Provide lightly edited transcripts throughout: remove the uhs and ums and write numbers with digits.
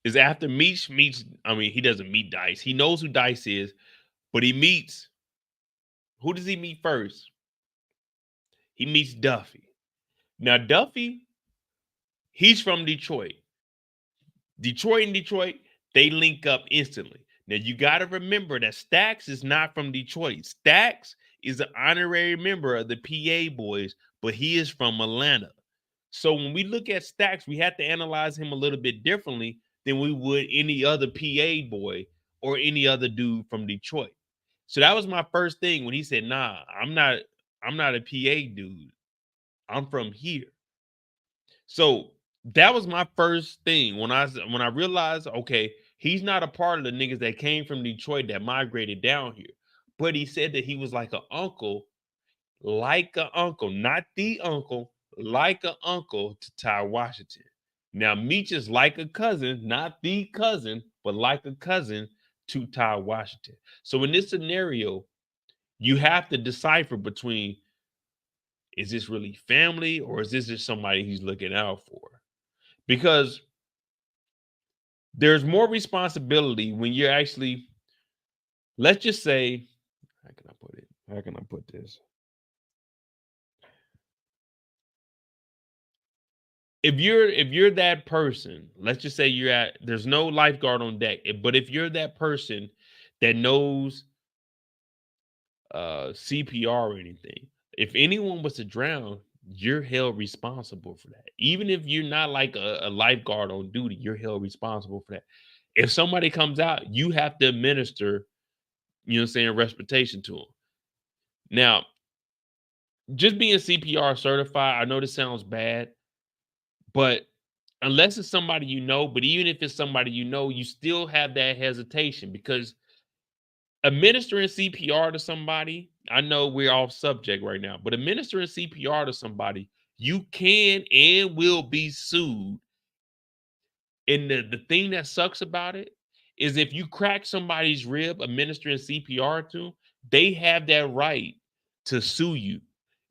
is after Meech meets, I mean, he doesn't meet Dice. He knows who Dice is, but he meets, who does he meet first? He meets Duffy. Now, Duffy, he's from Detroit. Detroit, they link up instantly. Now, you got to remember that Stax is not from Detroit. Stax is an honorary member of the PA Boys, but he is from Atlanta. So when we look at Stax, we have to analyze him a little bit differently than we would any other PA boy or any other dude from Detroit. So that was my first thing when he said, "Nah, I'm not a PA dude. I'm from here." So that was my first thing when I realized, okay, he's not a part of the niggas that came from Detroit that migrated down here. But he said that he was like an uncle, not the uncle, like an uncle to Ty Washington. Now, Meech is like a cousin, not the cousin, but like a cousin to Ty Washington. So in this scenario, you have to decipher between, is this really family or is this just somebody he's looking out for? Because there's more responsibility when you're actually, let's just say, how can I put it? How can I put this? If you're that person, let's just say there's no lifeguard on deck, but if you're that person that knows CPR or anything, if anyone was to drown, you're held responsible for that. Even if you're not like a lifeguard on duty, you're held responsible for that. If somebody comes out, you have to administer, you know what I'm saying, respiration to them. Now, just being CPR certified, I know this sounds bad, but unless it's somebody you know, but even if it's somebody you know, you still have that hesitation because administering CPR to somebody, I know we're off subject right now, but administering CPR to somebody, you can and will be sued. And the thing that sucks about it is if you crack somebody's rib administering CPR to, they have that right to sue you.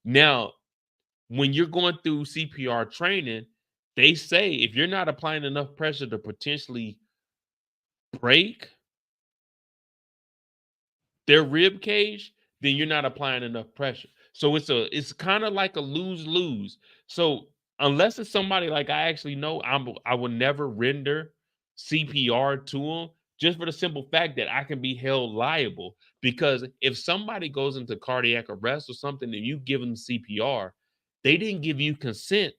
Now, when you're going through CPR training, they say if you're not applying enough pressure to potentially break their rib cage, then you're not applying enough pressure. So it's kind of like a lose-lose. So unless it's somebody like I actually know, I will never render CPR to them just for the simple fact that I can be held liable. Because if somebody goes into cardiac arrest or something and you give them CPR, they didn't give you consent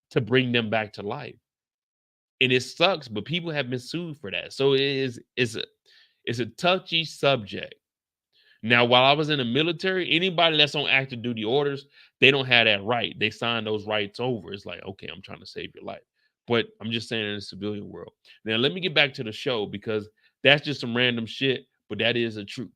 to bring them back to life. And it sucks, but people have been sued for that. So it's a touchy subject. Now, while I was in the military, anybody that's on active duty orders, they don't have that right. They sign those rights over. It's like, okay, I'm trying to save your life. But I'm just saying in the civilian world. Now, let me get back to the show because that's just some random shit, but that is a truth.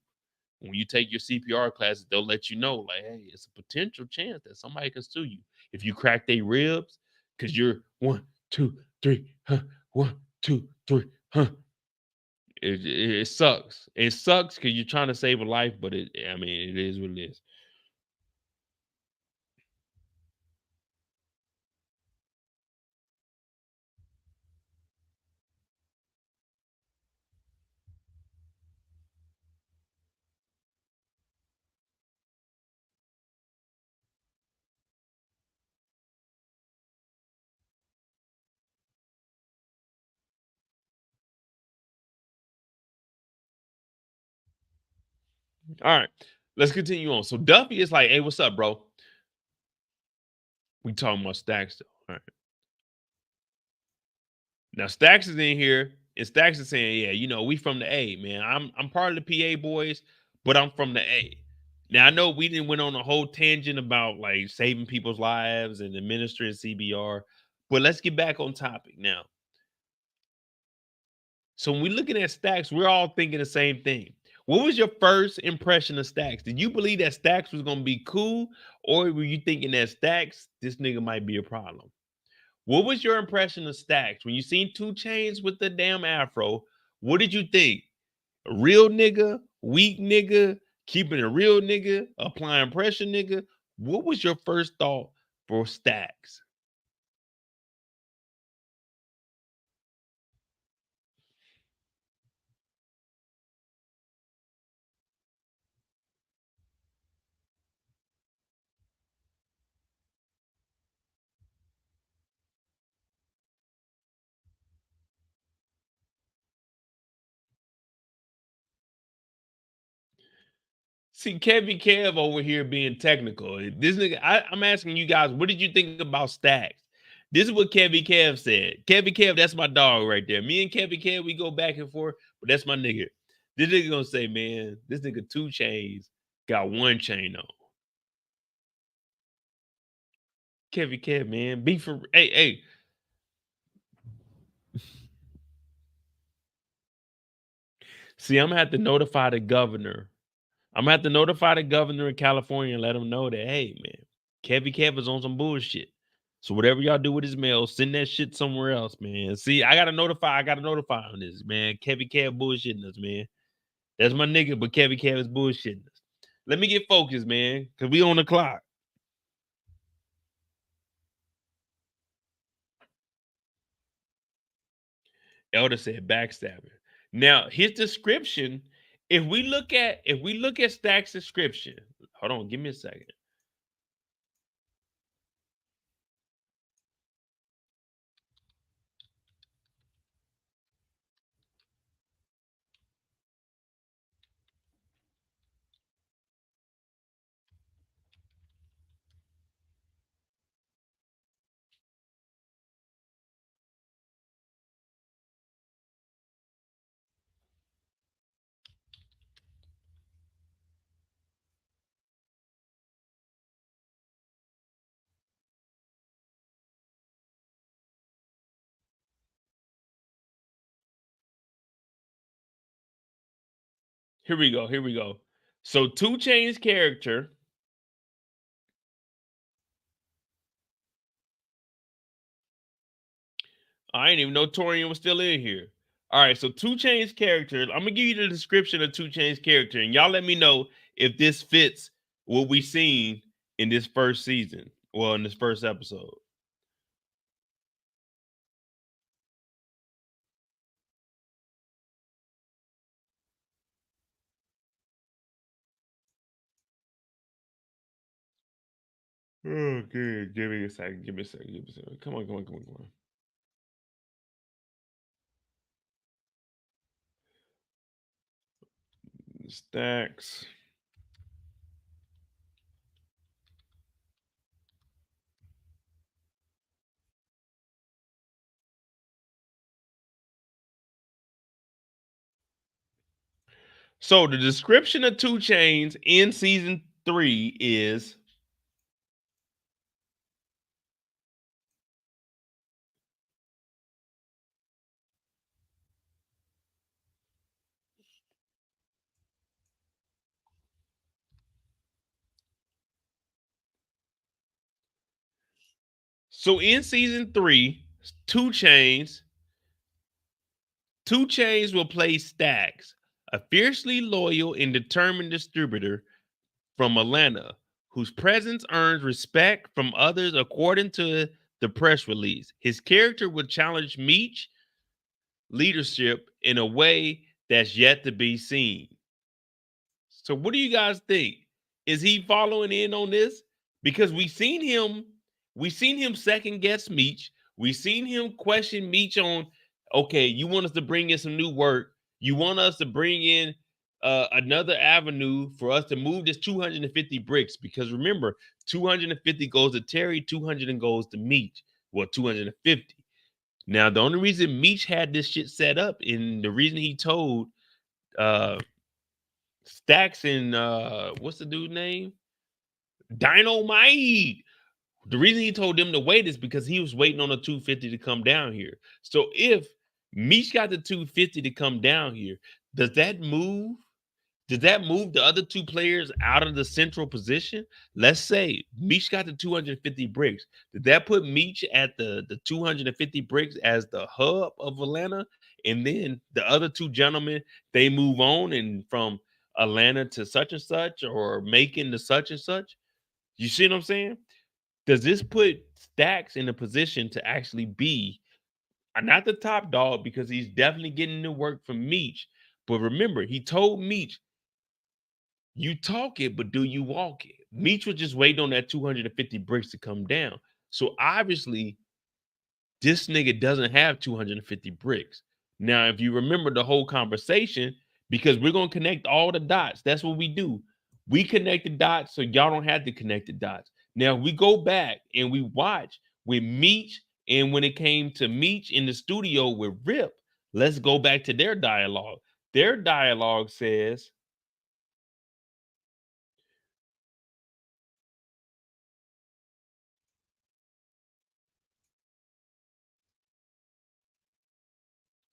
When you take your CPR classes, they'll let you know, like, hey, it's a potential chance that somebody can sue you if you crack their ribs because you're 1, 2, 3, huh, 1, 2, 3, huh. It sucks. It sucks because you're trying to save a life, but I mean, it is what it is. All right, let's continue on. So Duffy is like, "Hey, what's up, bro? We talking about Stacks though. All right. Now Stacks is in here, and Stacks is saying, "Yeah, you know, we from the A, man. I'm part of the PA boys, but I'm from the A." Now I know we didn't went on a whole tangent about like saving people's lives and administering CBR, but let's get back on topic now. So when we're looking at Stacks, we're all thinking the same thing. What was your first impression of Stacks? Did you believe that Stacks was gonna be cool, or were you thinking that Stacks, this nigga might be a problem? What was your impression of Stacks when you seen 2 Chainz with the damn afro? What did you think? A real nigga, weak nigga, keeping a real nigga, applying pressure nigga? What was your first thought for Stacks? See, Kevin Kev over here being technical. This nigga, I'm asking you guys, what did you think about Stacks? This is what Kevin Kev said. Kevin Kev, that's my dog right there. Me and Kevin Kev, we go back and forth, but that's my nigga. This nigga gonna say, man, this nigga 2 chains got 1 chain on. Kevin Kev, man, be for hey. See, I'm gonna have to notify the governor. I'm gonna have to notify the governor of California and let him know that, hey, man, Kevin Kev is on some bullshit. So whatever y'all do with his mail, send that shit somewhere else, man. See, I gotta notify on this, man. Kevin Kev bullshitting us, man. That's my nigga, but Kevin Kev is bullshitting us. Let me get focused, man, because we on the clock. Elder said backstabbing. Now, his description, if we look at Stack's description, hold on, give me a second. Here we go. So 2 Chainz character. I didn't even know Torian was still in here. All right, so 2 Chainz character. I'm gonna give you the description of 2 Chainz character, and y'all let me know if this fits what we seen in this first season. Well, in this first episode. Okay, give me a second. Come on. Stacks. So the description of 2 Chainz in season 3 is so in season 3, 2 Chainz will play Stacks, a fiercely loyal and determined distributor from Atlanta, whose presence earns respect from others according to the press release. His character will challenge Meech leadership in a way that's yet to be seen. So what do you guys think? Is he following in on this? Because we seen him second guess Meech. We seen him question Meech on, okay, you want us to bring in some new work. You want us to bring in another avenue for us to move this 250 bricks. Because remember, 250 goes to Terry, 200 goes to Meech. Well, 250. Now, the only reason Meech had this shit set up, and the reason he told Stacks and what's the dude name? Dynamite. The reason he told them to wait is because he was waiting on the 250 to come down here. So if Meech got the 250 to come down here, does that move? Did that move the other 2 players out of the central position? Let's say Meech got the 250 bricks. Did that put Meech at the 250 bricks as the hub of Atlanta? And then the other 2 gentlemen, they move on and from Atlanta to such and such or Macon to such and such? You see what I'm saying? Does this put Stacks in a position to actually be not the top dog because he's definitely getting the work from Meech? But remember, he told Meech, you talk it, but do you walk it? Meech was just waiting on that 250 bricks to come down. So obviously, this nigga doesn't have 250 bricks. Now, if you remember the whole conversation, because we're gonna connect all the dots, that's what we do. We connect the dots so y'all don't have to connect the dots. Now we go back and we watch with Meech, and when it came to Meech in the studio with Rip, let's go back to their dialogue. Their dialogue says,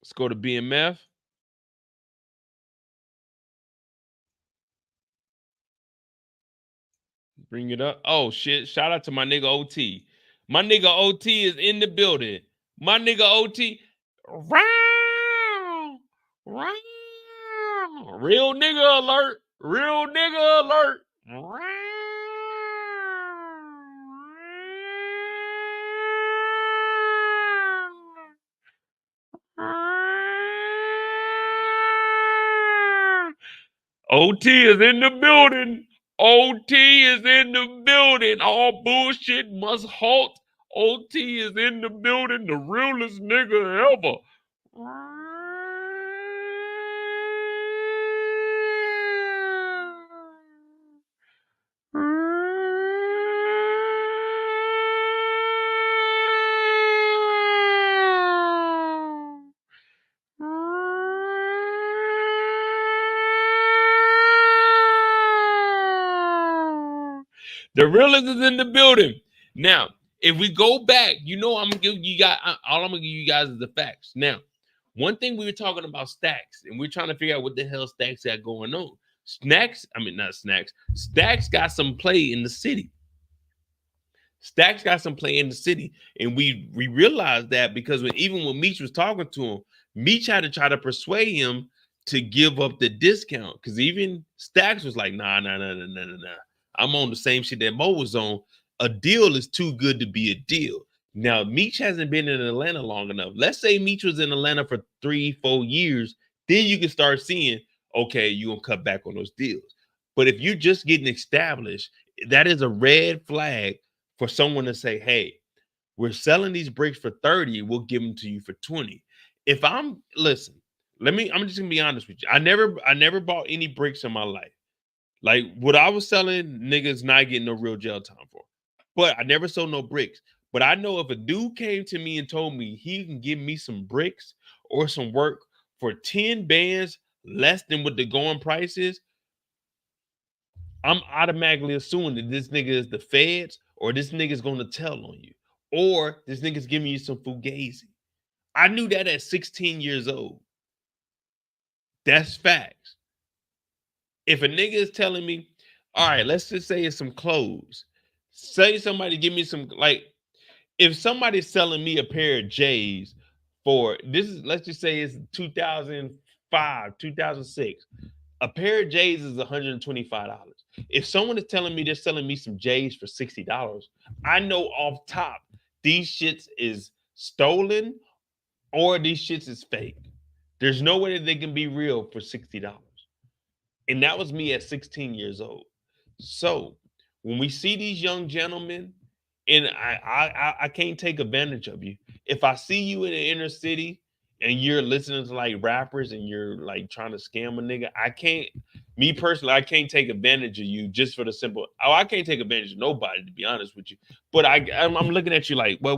let's go to BMF. Bring it up. Oh shit! Shout out to my nigga OT. My nigga OT is in the building. My nigga OT. Round, round. Real nigga alert. Real nigga alert. OT is in the building. OT is in the building. All bullshit must halt. OT is in the building. The realest nigga ever. The realist is in the building. Now, if we go back, you know I'm gonna give you guys all I'm gonna give you guys is the facts. Now, one thing we were talking about Stacks, and we're trying to figure out what the hell Stacks got going on. Stacks got some play in the city. Stacks got some play in the city, and we realized that because even when Meech was talking to him, Meech had to try to persuade him to give up the discount because even Stacks was like, nah. I'm on the same shit that Mo was on. A deal is too good to be a deal. Now, Meech hasn't been in Atlanta long enough. Let's say Meech was in Atlanta for 3-4 years. Then you can start seeing, okay, you're going to cut back on those deals. But if you're just getting established, that is a red flag for someone to say, hey, we're selling these bricks for 30, we'll give them to you for 20. If I'm listen, I'm just gonna be honest with you. I never bought any bricks in my life. Like what I was selling, niggas not getting no real jail time for. But I never sold no bricks. But I know if a dude came to me and told me he can give me some bricks or some work for 10 bands less than what the going price is, I'm automatically assuming that this nigga is the feds or this nigga's gonna tell on you or this nigga's giving you some fugazi. I knew that at 16 years old. That's facts. If a nigga is telling me, all right, let's just say it's some clothes. Say somebody give me some, like, if somebody's selling me a pair of J's for this is, let's just say it's 2005, 2006. A pair of J's is $125. If someone is telling me they're selling me some J's for $60, I know off top these shits is stolen or these shits is fake. There's no way that they can be real for $60. And that was me at 16 years old. So when we see these young gentlemen, and I can't take advantage of you. If I see you in the inner city and you're listening to like rappers and you're like trying to scam a nigga, I can't. Me personally, I can't take advantage of you just for the simple. Oh, I can't take advantage of nobody to be honest with you. But I'm looking at you like, whoa.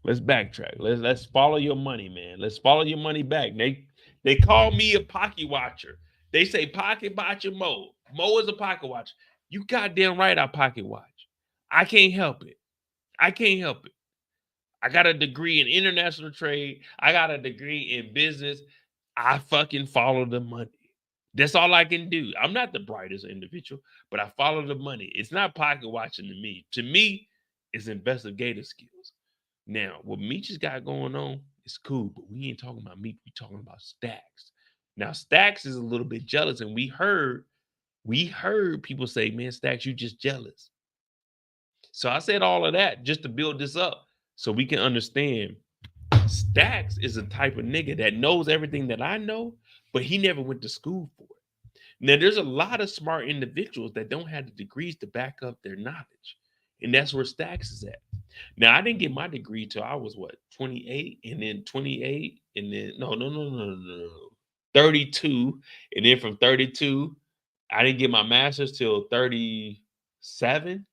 Let's backtrack. Let's follow your money, man. Let's follow your money back. They call me a pocket watcher. They say pocket watcher Mo. Mo is a pocket watcher. You goddamn right I pocket watch. I can't help it. I can't help it. I got a degree in international trade. I got a degree in business. I fucking follow the money. That's all I can do. I'm not the brightest individual, but I follow the money. It's not pocket watching to me. To me, it's investigative skills. Now, what Meech has got going on is cool, but we ain't talking about Meech. We talking about Stacks. Now, Stacks is a little bit jealous, and we heard people say, "Man, Stacks, you just jealous." So I said all of that just to build this up, so we can understand. Stacks is a type of nigga that knows everything that I know, but he never went to school for it. Now, there's a lot of smart individuals that don't have the degrees to back up their knowledge, and that's where Stacks is at. Now I didn't get my degree till I was what 28, and then 28, and then no, 32, and then from 32, I didn't get my master's till 37.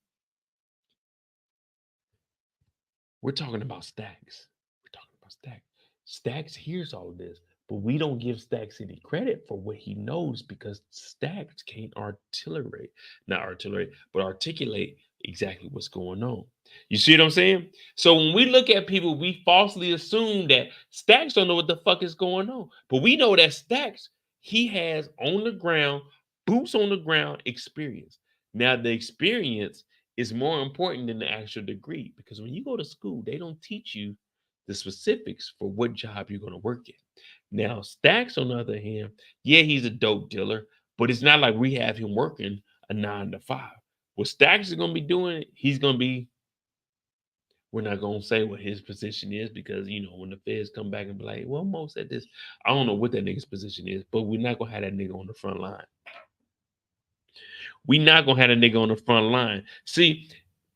We're talking about Stacks. We're talking about Stacks. Stacks hears all of this, but we don't give Stacks any credit for what he knows because Stacks can't articulate exactly what's going on. You see what I'm saying? So when we look at people, we falsely assume that Stacks don't know what the fuck is going on. But we know that Stacks, he has on the ground, boots on the ground experience. Now the experience is more important than the actual degree because when you go to school, they don't teach you the specifics for what job you're going to work in. Now, Stacks, on the other hand, yeah, he's a dope dealer, but it's not like we have him working a 9 to 5. What Stacks is going to be doing, he's going to be, we're not going to say what his position is because, you know, when the feds come back and be like, well, Mo said this, I don't know what that nigga's position is, but we're not going to have that nigga on the front line. We not gonna have a nigga on the front line. See,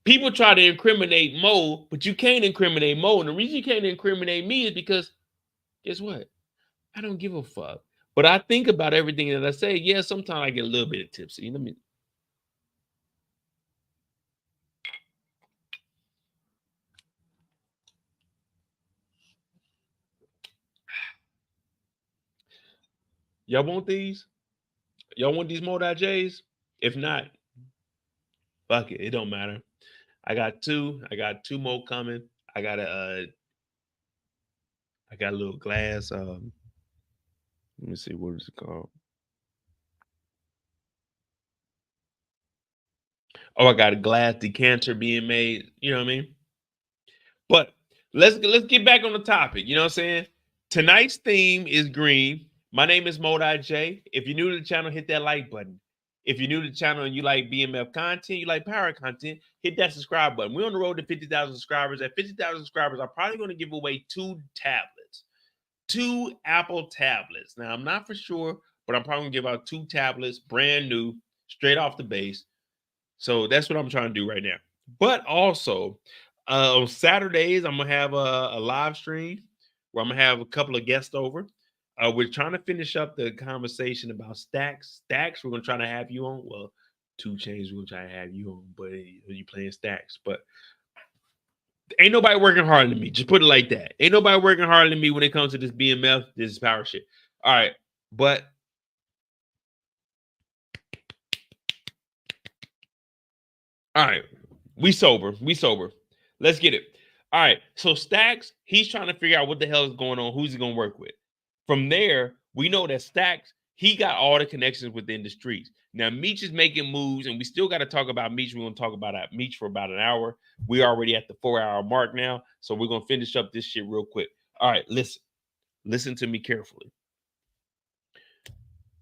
people try to incriminate Mo, but you can't incriminate Mo. And the reason you can't incriminate me is because guess what? I don't give a fuck. But I think about everything that I say. Yeah, sometimes I get a little bit of tipsy. Let me. Y'all want these? Y'all want these Mo J's? If not, fuck it. It don't matter. I got two. I got two more coming. I got I got a little glass. Let me see what is it called. Oh, I got a glass decanter being made. You know what I mean? But let's get back on the topic. You know what I'm saying? Tonight's theme is green. My name is Mo J. If you're new to the channel, hit that like button. If you're new to the channel and you like BMF content, you like power content, hit that subscribe button. We're on the road to 50,000 subscribers. At 50,000 subscribers, I'm probably going to give away 2 tablets, 2 Apple tablets. Now, I'm not for sure, but I'm probably going to give out 2 tablets, brand new, straight off the base. So that's what I'm trying to do right now. But also, on Saturdays, I'm gonna have a live stream where I'm gonna have a couple of guests over. We're trying to finish up the conversation about stacks. Stacks, we're gonna try to have you on. Well, 2 Chainz, we're gonna try to have you on, but you playing stacks. But ain't nobody working harder than me. Just put it like that. Ain't nobody working harder than me when it comes to this BMF, this power shit. All right, but all right, we sober. We sober. Let's get it. All right. So Stacks, he's trying to figure out what the hell is going on, who's he gonna work with. From there, we know that Stacks, he got all the connections within the streets. Now, Meech is making moves, and we still got to talk about Meech. We're gonna talk about Meech for about an hour. We're already at the 4-hour mark now, so we're gonna finish up this shit real quick. All right, listen to me carefully.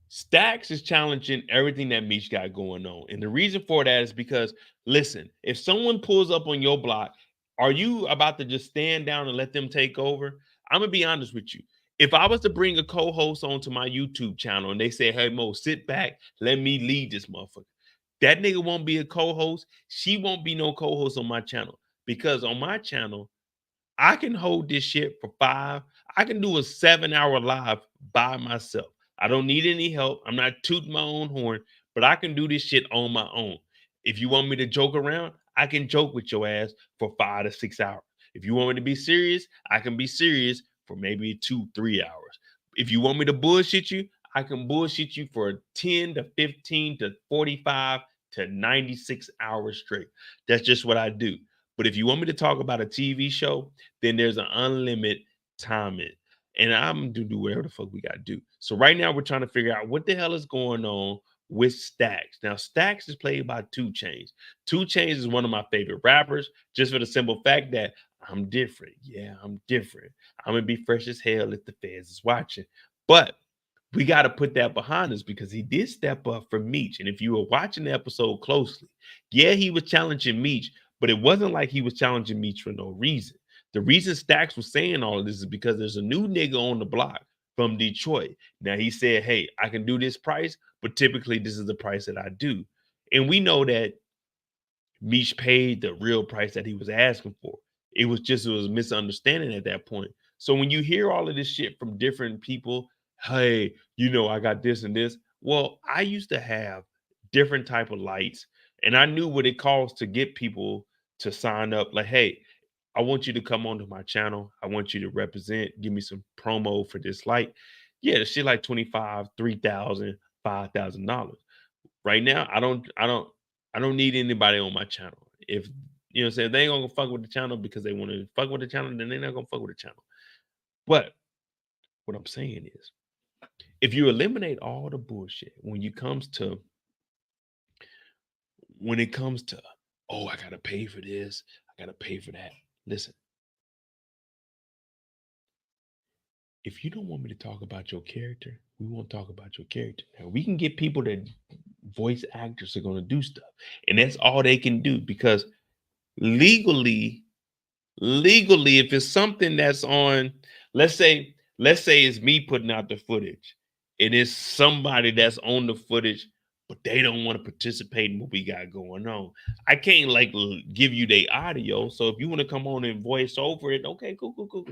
Stacks is challenging everything that Meech got going on. And the reason for that is because, listen, if someone pulls up on your block, are you about to just stand down and let them take over? I'm going to be honest with you. If I was to bring a co-host onto my YouTube channel and they say, hey, Mo, sit back, let me lead this motherfucker. That nigga won't be a co-host. She won't be no co-host on my channel. Because on my channel, I can hold this shit for 5. I can do a 7-hour live by myself. I don't need any help. I'm not tooting my own horn, but I can do this shit on my own. If you want me to joke around, I can joke with your ass for 5 to 6 hours. If you want me to be serious, I can be serious for maybe 2-3 hours. If you want me to bullshit you, I can bullshit you for 10 to 15 to 45 to 96 hours straight. That's just what I do. But if you want me to talk about a TV show, then there's an unlimited timing. And I'm gonna do whatever the fuck we gotta do. So right now we're trying to figure out what the hell is going on with Stacks. Now, Stacks is played by 2 Chainz. 2 Chainz is one of my favorite rappers, just for the simple fact that I'm different. Yeah, I'm different. I'm gonna be fresh as hell if the feds is watching. But we got to put that behind us because he did step up for Meech. And if you were watching the episode closely, yeah, he was challenging Meech, but it wasn't like he was challenging Meech for no reason. The reason Stacks was saying all of this is because there's a new nigga on the block from Detroit. Now he said, hey, I can do this price, but typically this is the price that I do. And we know that Meech paid the real price that he was asking for. It was a misunderstanding at that point. So when you hear all of this shit from different people, hey, I got this and this. Well, I used to have different type of lights, and I knew what it cost to get people to sign up. Like, hey, I want you to come onto my channel. I want you to represent, give me some promo for this light. Yeah, the shit like 25, 3,000, $5,000. Right now, I don't need anybody on my channel. If if they ain't gonna fuck with the channel because they want to fuck with the channel, then they're not gonna fuck with the channel. But what I'm saying is, if you eliminate all the bullshit when it comes to, oh, I gotta pay for this, I gotta pay for that. Listen, if you don't want me to talk about your character, we won't talk about your character. Now we can get people that voice actors are gonna do stuff, and that's all they can do because legally, if it's something that's on, let's say it's me putting out the footage, it is somebody that's on the footage, but they don't want to participate in what we got going on. I can't give you the audio. So if you want to come on and voice over it, okay, cool.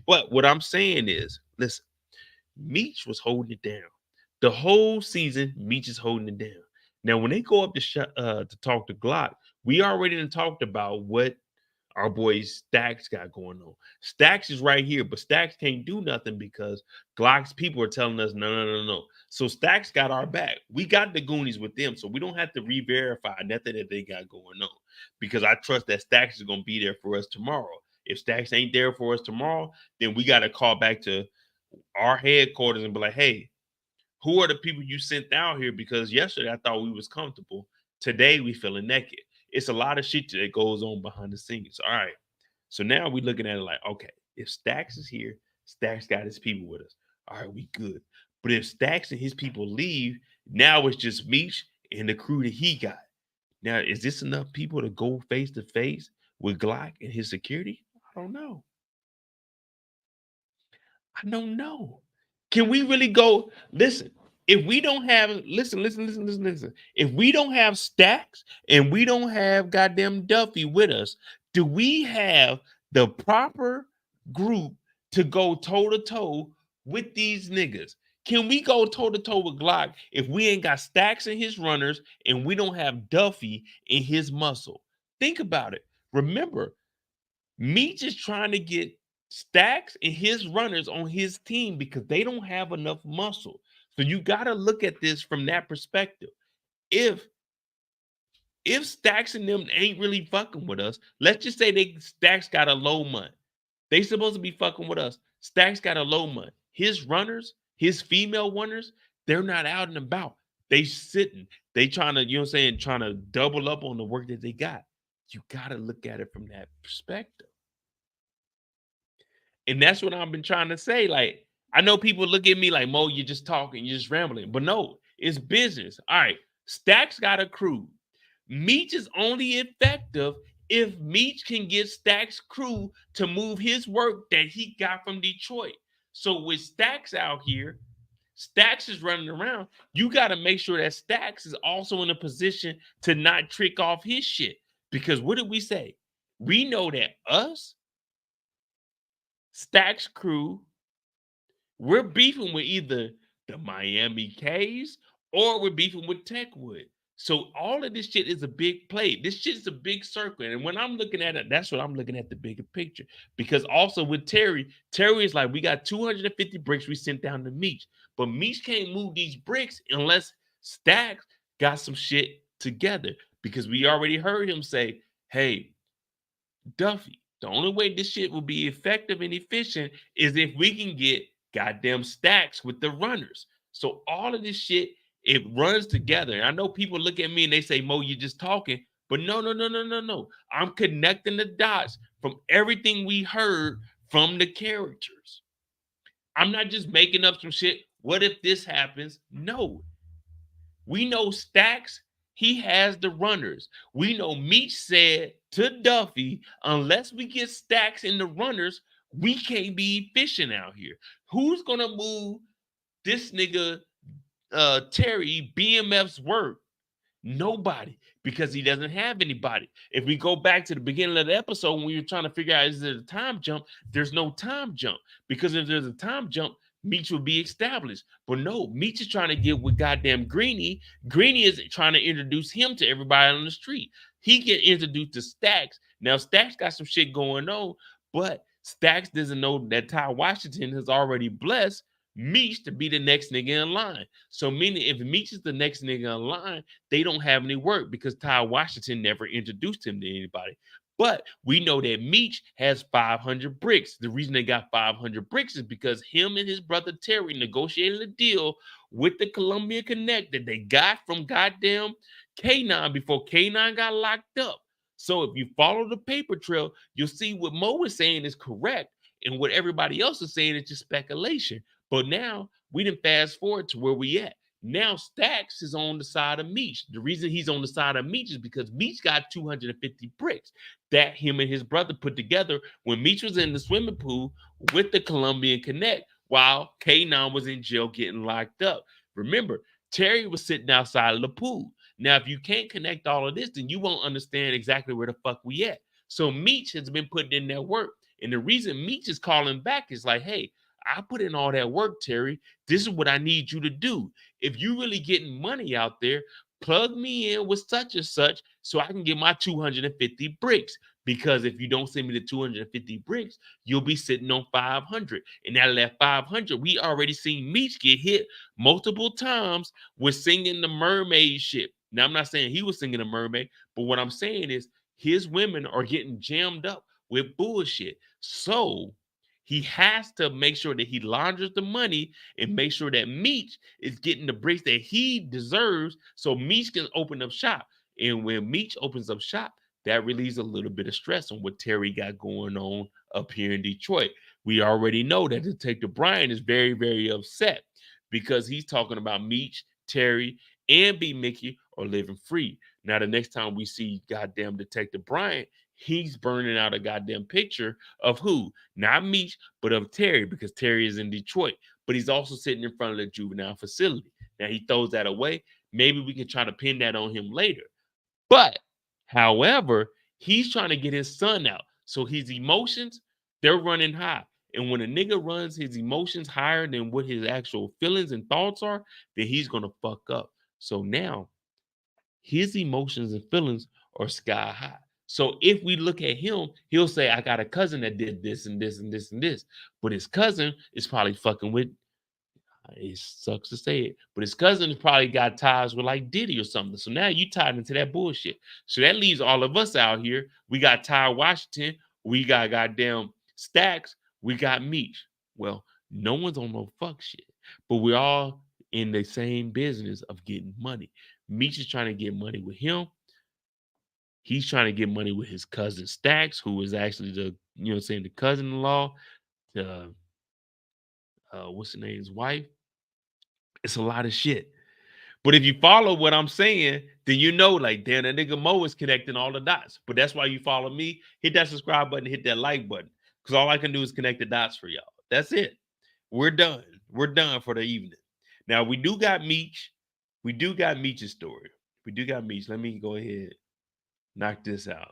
But what I'm saying is, listen, Meech was holding it down the whole season. Meech is holding it down. Now when they go up to talk to Glock, we already done talked about what our boy Stacks got going on. Stacks is right here, but Stacks can't do nothing because Glock's people are telling us no. So Stacks got our back. We got the Goonies with them, so we don't have to re-verify nothing that they got going on because I trust that Stacks is gonna be there for us tomorrow. If Stacks ain't there for us tomorrow, then we got to call back to our headquarters and be like, hey, who are the people you sent out here? Because yesterday I thought we was comfortable. Today we feeling naked. It's a lot of shit that goes on behind the scenes. All right. So now we looking at it like, okay, if Stacks is here, Stacks got his people with us. All right, we good. But if Stacks and his people leave, now it's just Meech and the crew that he got. Now, is this enough people to go face to face with Glock and his security? I don't know. I don't know. Can we really go? Listen, if we don't have, listen. If we don't have Stacks and we don't have goddamn Duffy with us, do we have the proper group to go toe to toe with these niggas? Can we go toe to toe with Glock if we ain't got Stacks in his runners and we don't have Duffy in his muscle? Think about it. Remember, Meech is trying to get Stacks and his runners on his team because they don't have enough muscle. So you got to look at this from that perspective. If Stacks and them ain't really fucking with us, let's just say Stacks got a low month. They supposed to be fucking with us. Stacks got a low month. His runners, his female runners, they're not out and about. They sitting. They trying to, trying to double up on the work that they got. You got to look at it from that perspective. And that's what I've been trying to say. Like, I know people look at me like, Mo, you're just talking, you're just rambling. But no, it's business. All right. Stacks got a crew. Meech is only effective if Meech can get Stacks' crew to move his work that he got from Detroit. So with Stacks out here, Stacks is running around. You got to make sure that Stacks is also in a position to not trick off his shit. Because what did we say? We know that us, Stacks crew, we're beefing with either the Miami K's or we're beefing with Techwood. So all of this shit is a big play. This shit is a big circle. And when I'm looking at it, that's what I'm looking at, the bigger picture. Because also with Terry is like, we got 250 bricks we sent down to Meech. But Meech can't move these bricks unless Stacks got some shit together. Because we already heard him say, hey, Duffy, the only way this shit will be effective and efficient is if we can get goddamn Stacks with the runners. So all of this shit, it runs together. And I know people look at me and they say, Mo, you're just talking. But no. I'm connecting the dots from everything we heard from the characters. I'm not just making up some shit. What if this happens? No. We know Stacks, he has the runners. We know Meech said to Duffy, unless we get Stacks in the runners, we can't be efficient out here. Who's gonna move this nigga Terry BMF's work? Nobody. because he doesn't have anybody. If we go back to the beginning of the episode when we were trying to figure out is there a time jump, there's no time jump, because if there's a time jump, Meech would be established. But no, Meech is trying to get with goddamn Greenie. Greenie is trying to introduce him to everybody on the street. He get introduced to Stacks. Now Stacks got some shit going on, but Stacks doesn't know that Ty Washington has already blessed Meech to be the next nigga in line. So meaning if Meech is the next nigga in line, they don't have any work because Ty Washington never introduced him to anybody. But we know that Meech has 500 bricks. The reason they got 500 bricks is because him and his brother Terry negotiated a deal with the Columbia Connect that they got from goddamn K9 before K9 got locked up. So if you follow the paper trail, you'll see what Mo is saying is correct, and what everybody else is saying is just speculation. But now we didn't fast forward to where we at. Now Stacks is on the side of Meech. The reason he's on the side of Meech is because Meech got 250 bricks that him and his brother put together when Meech was in the swimming pool with the Colombian Connect while K9 was in jail getting locked up. Remember, Terry was sitting outside of the pool. Now, if you can't connect all of this, then you won't understand exactly where the fuck we at. So Meech has been putting in that work. And the reason Meech is calling back is like, hey, I put in all that work, Terry. This is what I need you to do. If you really getting money out there, plug me in with such and such so I can get my 250 bricks. Because if you don't send me the 250 bricks, you'll be sitting on 500. And out of that 500, we already seen Meech get hit multiple times with singing the mermaid shit. Now, I'm not saying he was singing the mermaid, but what I'm saying is his women are getting jammed up with bullshit. So he has to make sure that he launders the money and make sure that Meech is getting the bricks that he deserves so Meech can open up shop. And when Meech opens up shop, that relieves a little bit of stress on what Terry got going on up here in Detroit. We already know that Detective Brian is very, very upset because he's talking about Meech, Terry, and B. Mickey are living free. Now, the next time we see goddamn Detective Brian, he's burning out a goddamn picture of who? Not Meech, but of Terry, because Terry is in Detroit. But he's also sitting in front of the juvenile facility. Now, he throws that away. Maybe we can try to pin that on him later. But, however, he's trying to get his son out. So his emotions, they're running high. And when a nigga runs his emotions higher than what his actual feelings and thoughts are, then he's going to fuck up. So now his emotions and feelings are sky high. So if we look at him, he'll say, I got a cousin that did this and this and this and this. But his cousin is probably fucking with, it sucks to say it, but his cousin has probably got ties with like Diddy or something. So now you tied into that bullshit. So that leaves all of us out here. We got Ty Washington. We got goddamn Stacks. We got Meech. Well, no one's on no fuck shit. But we're all in the same business of getting money. Meech is trying to get money with him. He's trying to get money with his cousin Stacks, who is actually the, the cousin-in-law, what's the name, his wife. It's a lot of shit. But if you follow what I'm saying, then you know, like, damn, that nigga Mo is connecting all the dots. But that's why you follow me. Hit that subscribe button, hit that like button. Because all I can do is connect the dots for y'all. That's it. We're done. We're done for the evening. Now, we do got Meech. We do got Meech's story. We do got Meech. Let me go ahead, knock this out.